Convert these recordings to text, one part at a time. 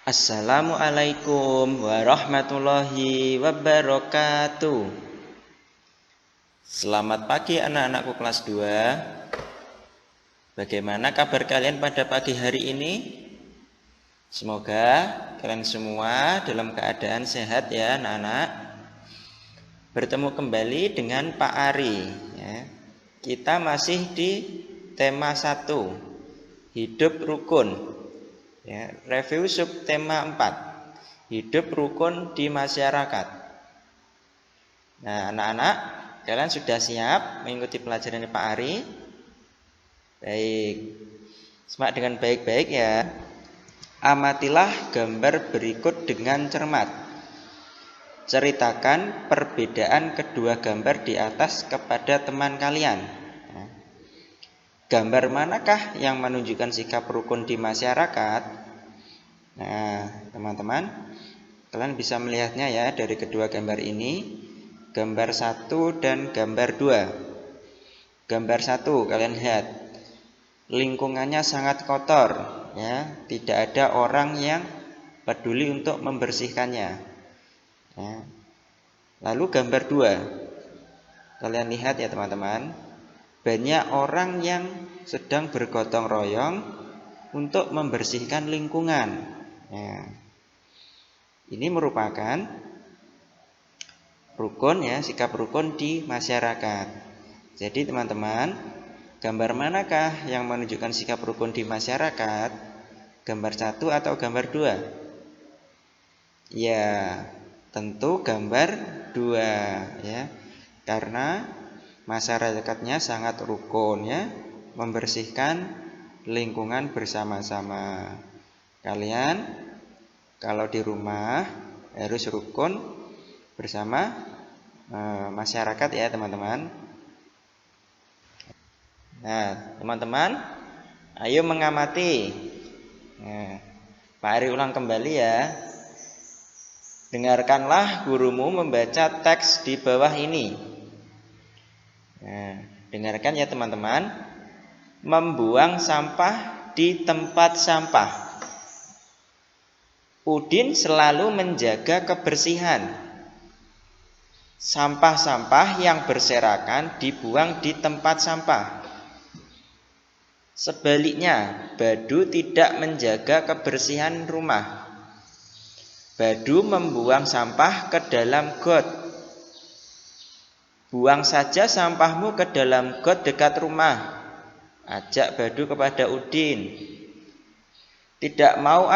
Assalamualaikum warahmatullahi wabarakatuh. Selamat pagi anak-anakku kelas 2. Bagaimana kabar kalian pada pagi hari ini? Semoga kalian semua dalam keadaan sehat ya anak-anak. Bertemu kembali dengan Pak Ari ya. Kita masih di tema 1, hidup rukun ya, review subtema 4, hidup rukun di masyarakat. Nah anak-anak, kalian sudah siap mengikuti pelajaran Pak Ari? Baik, simak dengan baik-baik ya. Amatilah gambar berikut dengan cermat. Ceritakan perbedaan kedua gambar di atas kepada teman kalian. Gambar manakah yang menunjukkan sikap rukun di masyarakat? Nah, teman-teman, kalian bisa melihatnya ya dari kedua gambar ini. Gambar 1 dan gambar 2. Gambar 1 kalian lihat, lingkungannya sangat kotor ya, tidak ada orang yang peduli untuk membersihkannya ya. Lalu gambar 2, kalian lihat ya teman-teman, banyak orang yang sedang bergotong royong untuk membersihkan lingkungan ya. Ini merupakan rukun ya, sikap rukun di masyarakat. Jadi teman-teman, gambar manakah yang menunjukkan sikap rukun di masyarakat? Gambar 1 atau gambar 2? Ya, tentu gambar 2 ya. Karena masyarakatnya sangat rukun ya, membersihkan lingkungan bersama-sama. Kalian kalau di rumah harus rukun bersama masyarakat ya teman-teman. Nah teman-teman, ayo mengamati. Nah, Pak Ari ulang kembali ya. Dengarkanlah gurumu membaca teks di bawah ini. Nah, dengarkan ya teman-teman. Membuang sampah di tempat sampah. Udin selalu menjaga kebersihan. Sampah-sampah yang berserakan dibuang di tempat sampah. Sebaliknya, Badu tidak menjaga kebersihan rumah. Badu membuang sampah ke dalam got. Buang saja sampahmu ke dalam got dekat rumah, ajak Badu kepada Udin. Tidak mau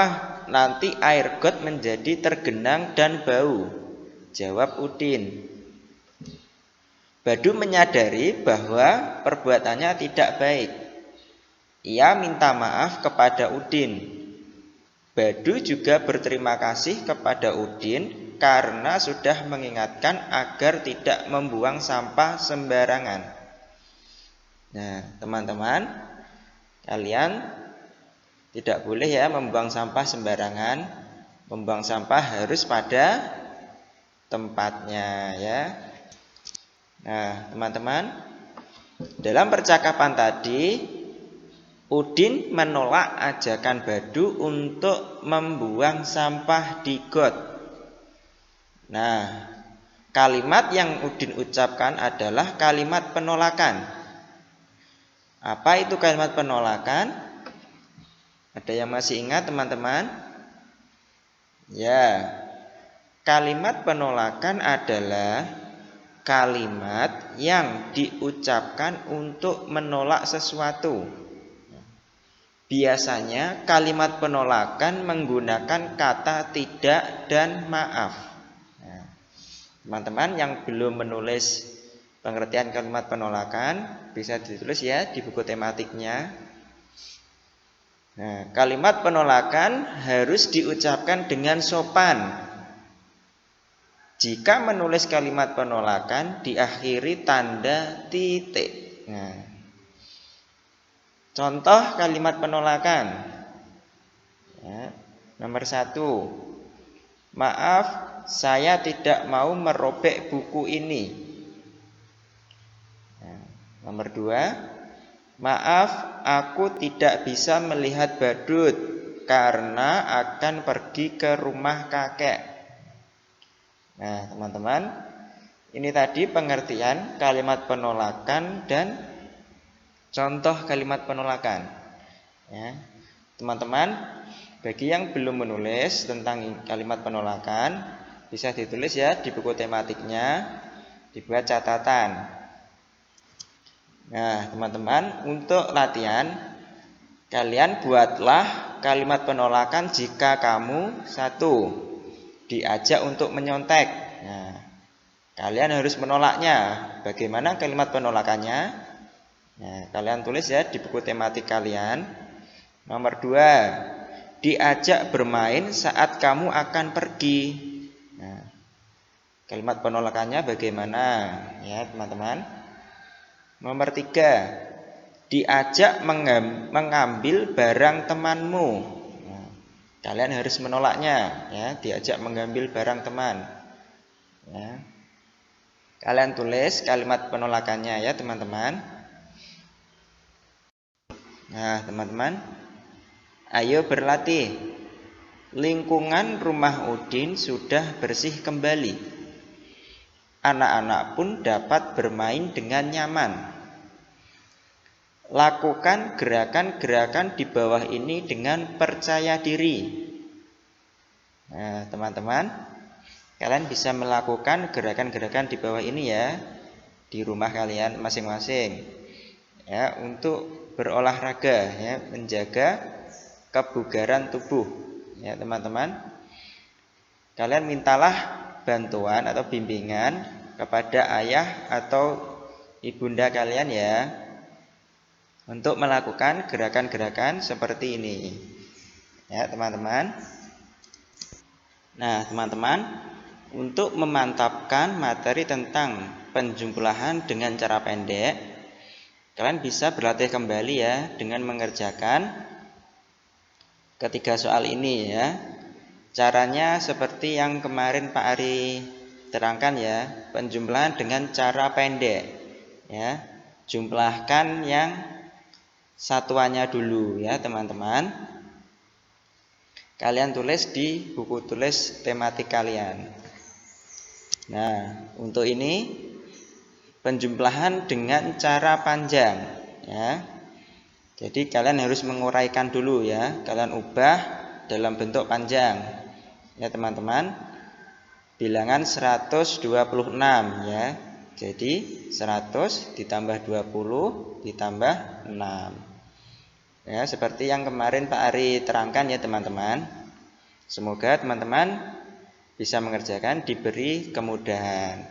nanti air got menjadi tergenang dan bau, jawab Udin. Badu menyadari bahwa perbuatannya tidak baik. Ia minta maaf kepada Udin. Badu juga berterima kasih kepada Udin karena sudah mengingatkan agar tidak membuang sampah sembarangan. Nah, teman-teman, kalian tidak boleh ya membuang sampah sembarangan. Membuang sampah harus pada tempatnya ya. Nah, teman-teman, dalam percakapan tadi Udin menolak ajakan Badu untuk membuang sampah di got. Nah, kalimat yang Udin ucapkan adalah kalimat penolakan. Apa itu kalimat penolakan? Ada yang masih ingat teman-teman? Ya, kalimat penolakan adalah kalimat yang diucapkan untuk menolak sesuatu. Biasanya kalimat penolakan menggunakan kata tidak dan maaf. Nah, teman-teman yang belum menulis pengertian kalimat penolakan bisa ditulis ya di buku tematiknya. Nah, kalimat penolakan harus diucapkan dengan sopan. Jika menulis kalimat penolakan diakhiri tanda titik. Nah, contoh kalimat penolakan ya, nomor 1, maaf saya tidak mau merobek buku ini. Nah, nomor 2, maaf aku tidak bisa melihat badut. karena akan pergi ke rumah kakek. Nah, teman-teman, ini tadi pengertian kalimat penolakan dan contoh kalimat penolakan. Ya, teman-teman, bagi yang belum menulis tentang kalimat penolakan, bisa ditulis ya di buku tematiknya, dibuat catatan. Nah, teman-teman, untuk latihan, kalian buatlah kalimat penolakan jika kamu satu, diajak untuk menyontek. Nah, kalian harus menolaknya. Bagaimana kalimat penolakannya? Nah, kalian tulis ya di buku tematik kalian. Nomor 2, diajak bermain saat kamu akan pergi. Nah, kalimat penolakannya bagaimana ya teman-teman? Nomor 3, diajak mengambil barang temanmu. Nah, kalian harus menolaknya ya, diajak mengambil barang teman. Ya. Kalian tulis kalimat penolakannya ya teman-teman. Nah, teman-teman, ayo berlatih. Lingkungan rumah Udin sudah bersih kembali. Anak-anak pun dapat bermain dengan nyaman. Lakukan gerakan-gerakan di bawah ini dengan percaya diri. Nah, teman-teman, kalian bisa melakukan gerakan-gerakan di bawah ini ya di rumah kalian masing-masing. Ya, untuk berolahraga ya, menjaga kebugaran tubuh. Ya, teman-teman. Kalian mintalah bantuan atau bimbingan kepada ayah atau ibunda kalian ya, untuk melakukan gerakan-gerakan seperti ini. Ya, teman-teman. Nah, teman-teman, untuk memantapkan materi tentang penjumlahan dengan cara pendek, kalian bisa berlatih kembali ya dengan mengerjakan ketiga soal ini ya. Caranya seperti yang kemarin Pak Ari terangkan ya, penjumlahan dengan cara pendek. Ya, jumlahkan yang satuannya dulu ya teman-teman. Kalian tulis di buku tulis tematik kalian. Nah, untuk ini penjumlahan dengan cara panjang ya. Jadi kalian harus menguraikan dulu ya. Kalian ubah dalam bentuk panjang. Ya teman-teman. Bilangan 126 ya. Jadi 100 ditambah 20 ditambah 6. Ya, seperti yang kemarin Pak Ari terangkan ya teman-teman. Semoga teman-teman bisa mengerjakan, diberi kemudahan.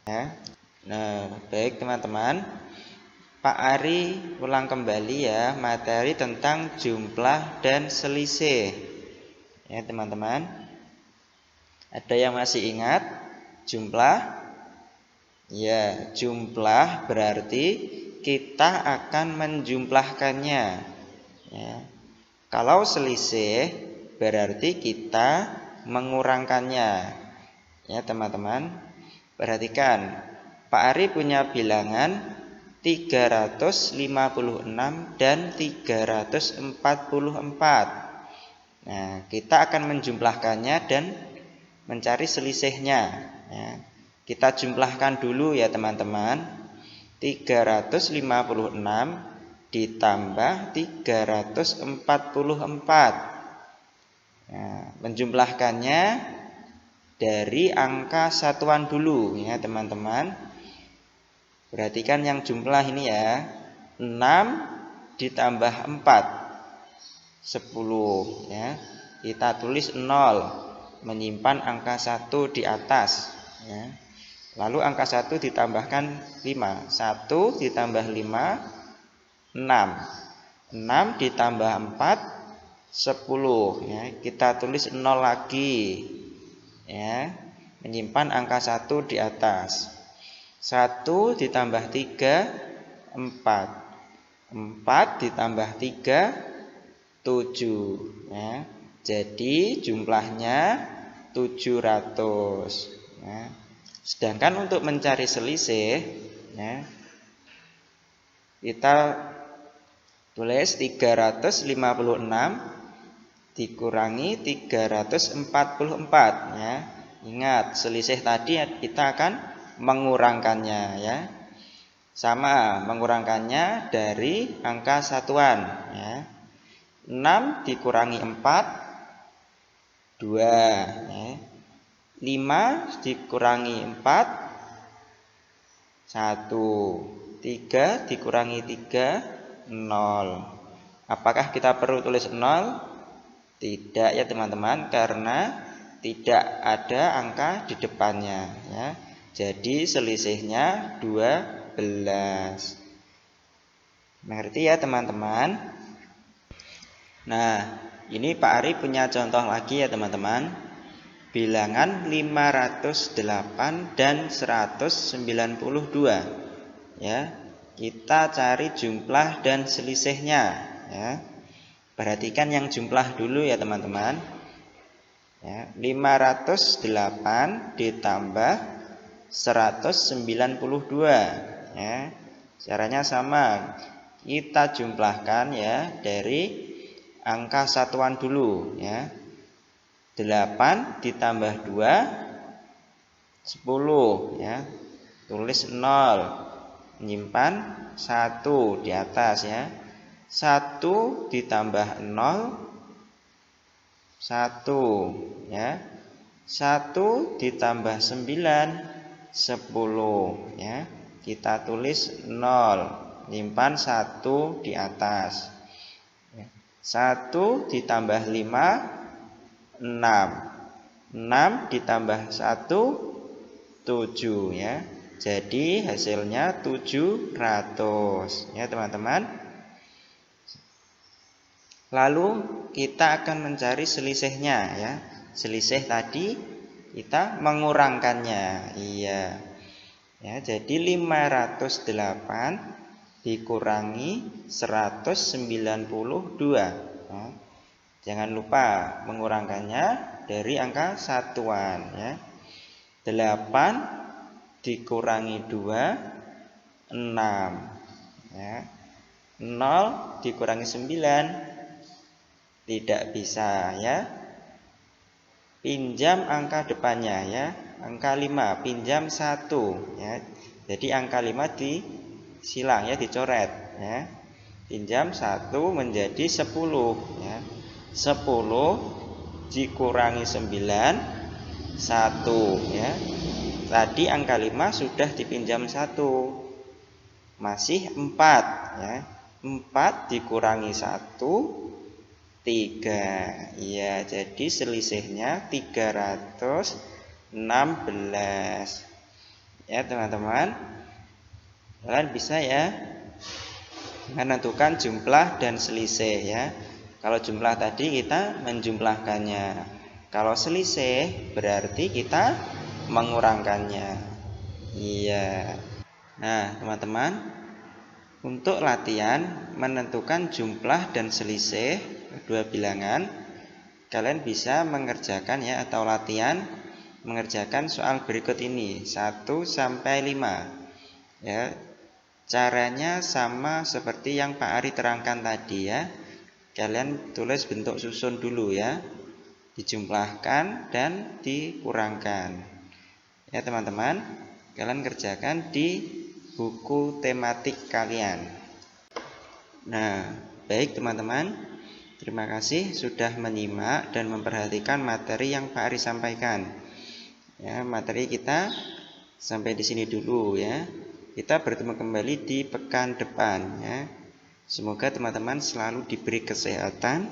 Ya. Nah, baik teman-teman. Pak Ari ulang kembali ya materi tentang jumlah dan selisih. Ya teman-teman. Ada yang masih ingat jumlah? Ya, jumlah berarti kita akan menjumlahkannya. Ya. Kalau selisih berarti kita mengurangkannya. Ya teman-teman, perhatikan, Pak Ari punya bilangan 356 dan 344. Nah, kita akan menjumlahkannya dan mencari selisihnya. Ya. Kita jumlahkan dulu ya teman-teman. 356 ditambah 344. Nah, menjumlahkannya dari angka satuan dulu ya teman-teman. Perhatikan yang jumlah ini ya. 6 ditambah 4 10 ya. Kita tulis 0, menyimpan angka 1 di atas ya. Lalu angka 1 ditambahkan 5. 1 ditambah 5 6. 6 ditambah 4 10 ya. Kita tulis 0 lagi ya. Menyimpan angka 1 di atas. 1 ditambah 3 4. 4 ditambah 3 7 ya. Jadi jumlahnya 700 ya. Sedangkan untuk mencari selisih ya, kita tulis 356 dikurangi 344 ya. Ingat, selisih tadi kita akan mengurangkannya ya. Sama, mengurangkannya dari angka satuan ya. 6 dikurangi 4 2 ya. 5 dikurangi 4 1. 3 dikurangi 3 0. Apakah kita perlu tulis 0? Tidak ya teman-teman, karena tidak ada angka di depannya ya. Jadi selisihnya 12. Mengerti ya teman-teman? Nah, ini Pak Ari punya contoh lagi ya teman-teman. Bilangan 508 dan 192 ya. Kita cari jumlah dan selisihnya ya. Perhatikan yang jumlah dulu ya teman-teman ya. 508 ditambah 192 ya. Caranya sama, kita jumlahkan ya dari angka satuan dulu ya. 8 ditambah 2 10 ya. Tulis 0, menyimpan 1 di atas ya. 1 ditambah 0 1 ya. 1 ditambah 9 10 ya. Kita tulis 0, menyimpan 1 di atas. 1 ditambah 5 6 ditambah 1 7 ya. Jadi hasilnya 700 ya teman-teman. Lalu kita akan mencari selisihnya ya. Selisih tadi kita mengurangkannya. Iya. Ya, jadi 508 dikurangi 192 ya. Jangan lupa mengurangkannya dari angka satuan ya. 8 dikurangi 2 6 ya. 0 dikurangi 9 tidak bisa ya. Pinjam angka depannya ya. Angka 5 pinjam 1 ya. Jadi angka 5 disilang ya, dicoret ya. Pinjam 1 menjadi 10 ya. 10 dikurangi 9 1 ya. Tadi angka 5 sudah dipinjam 1, masih 4 ya. 4 dikurangi 1 3 ya. Jadi selisihnya 316 ya teman-teman. Kalian bisa ya menentukan jumlah dan selisih ya. Kalau jumlah tadi kita menjumlahkannya. Kalau selisih berarti kita mengurangkannya. Iya. Nah, teman-teman, untuk latihan menentukan jumlah dan selisih dua bilangan, kalian bisa mengerjakan ya, atau latihan mengerjakan soal berikut ini 1 sampai 5. Ya. Caranya sama seperti yang Pak Ari terangkan tadi ya. Kalian tulis bentuk susun dulu ya, dijumlahkan dan dikurangkan ya teman-teman. Kalian kerjakan di buku tematik kalian. Nah, baik teman-teman, terima kasih sudah menyimak dan memperhatikan materi yang Pak Ari sampaikan ya. Materi kita sampai di sini dulu ya. Kita bertemu kembali di pekan depan ya. Semoga teman-teman selalu diberi kesehatan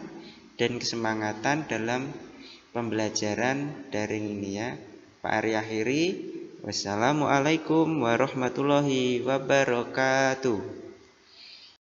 dan kesemangatan dalam pembelajaran daring ini ya. Pak Ari akhiri. Wassalamualaikum warahmatullahi wabarakatuh.